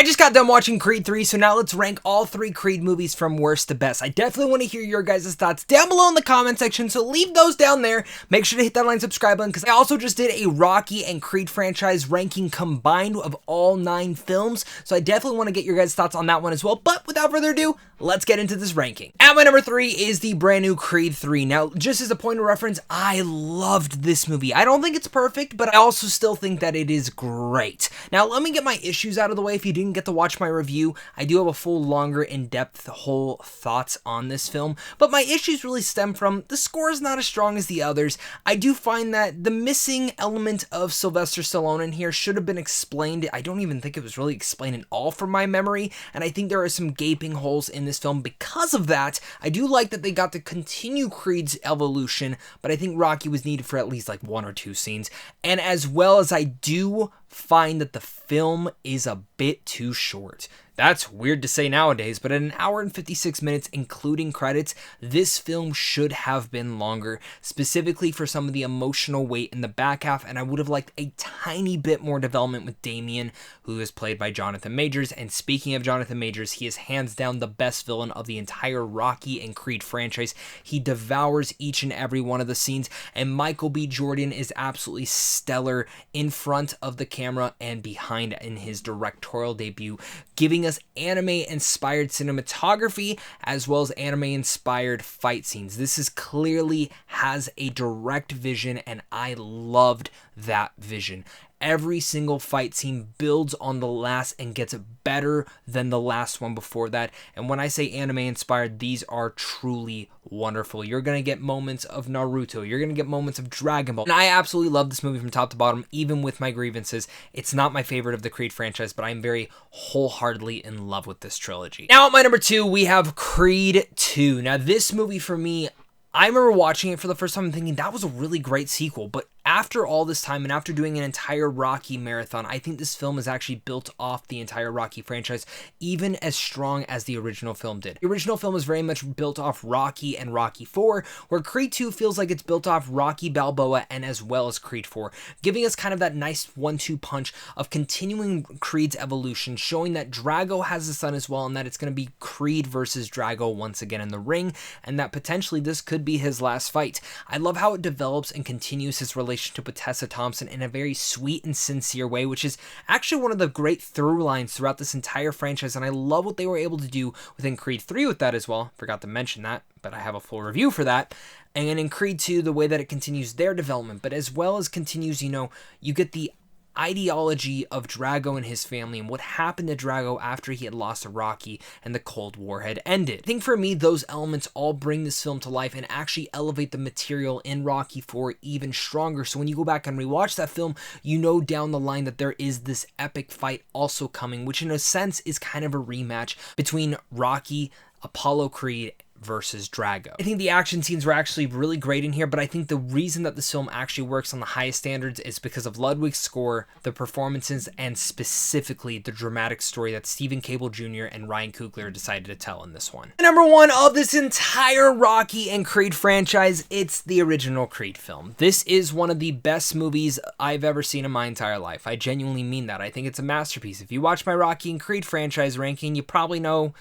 I just got done watching Creed 3, so now let's rank all 3 Creed movies from worst to best. I definitely want to hear your guys' thoughts down below in the comment section, so leave those down there. Make sure to hit that like and subscribe button, because I also just did a Rocky and Creed franchise ranking combined of all 9 films, so I definitely want to get your guys' thoughts on that one as well. But without further ado, let's get into this ranking. At my number 3 is the brand new Creed 3. Now, just as a point of reference, I loved this movie. I don't think it's perfect, but I also still think that it is great. Now, let me get my issues out of the way. If you didn't get to watch my review, I do have a full, longer, in-depth whole thoughts on this film, but my issues really stem from the score is not as strong as the others. I do find that the missing element of Sylvester Stallone in here should have been explained. I don't even think it was really explained at all from my memory, and I think there are some gaping holes in this film because of that. I do like that they got to continue Creed's evolution, but I think Rocky was needed for at least like 1 or 2 scenes, and as well as I do find that the film is a bit too short. That's weird to say nowadays, but at 1 hour and 56 minutes, including credits, this film should have been longer, specifically for some of the emotional weight in the back half, and I would have liked a tiny bit more development with Damien, who is played by Jonathan Majors. And speaking of Jonathan Majors, he is hands down the best villain of the entire Rocky and Creed franchise. He devours each and every one of the scenes, and Michael B. Jordan is absolutely stellar in front of the camera and behind in his directorial debut, giving us anime-inspired cinematography as well as anime-inspired fight scenes. This is clearly has a direct vision, and I loved that vision. Every single fight scene builds on the last and gets better than the last one before that. And when I say anime inspired, these are truly wonderful. You're going to get moments of Naruto. You're going to get moments of Dragon Ball. And I absolutely love this movie from top to bottom, even with my grievances. It's not my favorite of the Creed franchise, but I'm very wholeheartedly in love with this trilogy. Now at my number 2, we have Creed 2. Now this movie for me, I remember watching it for the first time and thinking that was a really great sequel, but after all this time and after doing an entire Rocky marathon, I think this film is actually built off the entire Rocky franchise, even as strong as the original film did. The original film is very much built off Rocky and Rocky 4, where Creed 2 feels like it's built off Rocky Balboa and as well as Creed 4, giving us kind of that nice 1-2 punch of continuing Creed's evolution, showing that Drago has a son as well, and that it's going to be Creed versus Drago once again in the ring, and that potentially this could be his last fight. I love how it develops and continues his relationship with Tessa Thompson in a very sweet and sincere way, which is actually one of the great through lines throughout this entire franchise, and I love what they were able to do within Creed 3 with that as well. Forgot to mention that, but I have a full review for that. And in Creed 2, the way that it continues their development, but as well as continues, you get the ideology of Drago and his family and what happened to Drago after he had lost to Rocky and the Cold War had ended. I think for me, those elements all bring this film to life and actually elevate the material in Rocky 4 even stronger. So when you go back and rewatch that film, you know down the line that there is this epic fight also coming, which in a sense is kind of a rematch between Rocky, Apollo Creed, versus Drago. I think the action scenes were actually really great in here, but I think the reason that this film actually works on the highest standards is because of Ludwig's score, the performances, and specifically the dramatic story that Stephen Cable Jr. and Ryan Coogler decided to tell in this one. Number 1 of this entire Rocky and Creed franchise, it's the original Creed film. This is one of the best movies I've ever seen in my entire life. I genuinely mean that. I think it's a masterpiece. If you watch my Rocky and Creed franchise ranking, you probably know,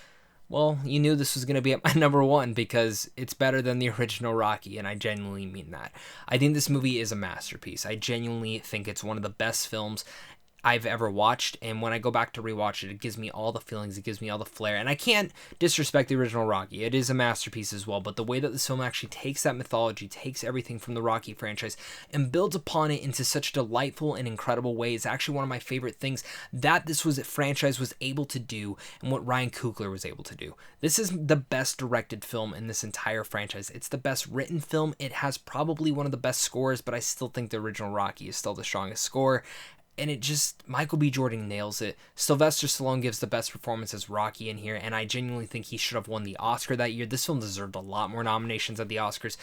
well, you knew this was going to be at my number 1 because it's better than the original Rocky, and I genuinely mean that. I think this movie is a masterpiece. I genuinely think it's one of the best films I've ever watched, and when I go back to rewatch it, it gives me all the feelings, it gives me all the flair, and I can't disrespect the original Rocky. It is a masterpiece as well, but the way that this film actually takes that mythology, takes everything from the Rocky franchise, and builds upon it into such delightful and incredible ways is actually one of my favorite things that this franchise was able to do, and what Ryan Coogler was able to do. This is the best directed film in this entire franchise. It's the best written film. It has probably one of the best scores, but I still think the original Rocky is still the strongest score. And it just, Michael B. Jordan nails it. Sylvester Stallone gives the best performance as Rocky in here, and I genuinely think he should have won the Oscar that year. This film deserved a lot more nominations at the Oscars.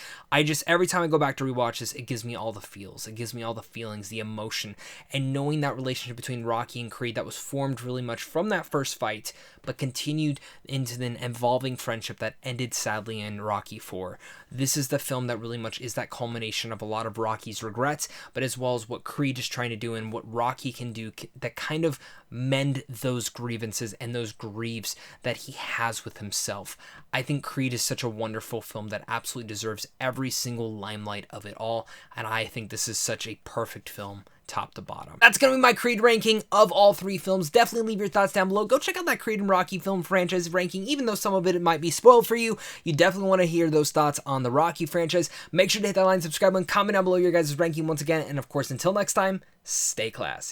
Every time I go back to rewatch this, it gives me all the feels. It gives me all the feelings, the emotion, and knowing that relationship between Rocky and Creed that was formed really much from that first fight, but continued into an evolving friendship that ended sadly in Rocky 4. This is the film that really much is that culmination of a lot of Rocky's regrets, but as well as what Creed is trying to do and what Rocky can do that kind of mend those grievances and those griefs that he has with himself. I think Creed is such a wonderful film that absolutely deserves every single limelight of it all, and I think this is such a perfect film top to bottom. That's gonna be my Creed ranking of all three films. Definitely leave your thoughts down below. Go check out that Creed and Rocky film franchise ranking. Even though some of it might be spoiled for you, you definitely want to hear those thoughts on the Rocky franchise. Make sure to hit that like, subscribe, and comment down below your guys' ranking once again. And of course, until next time, stay classy.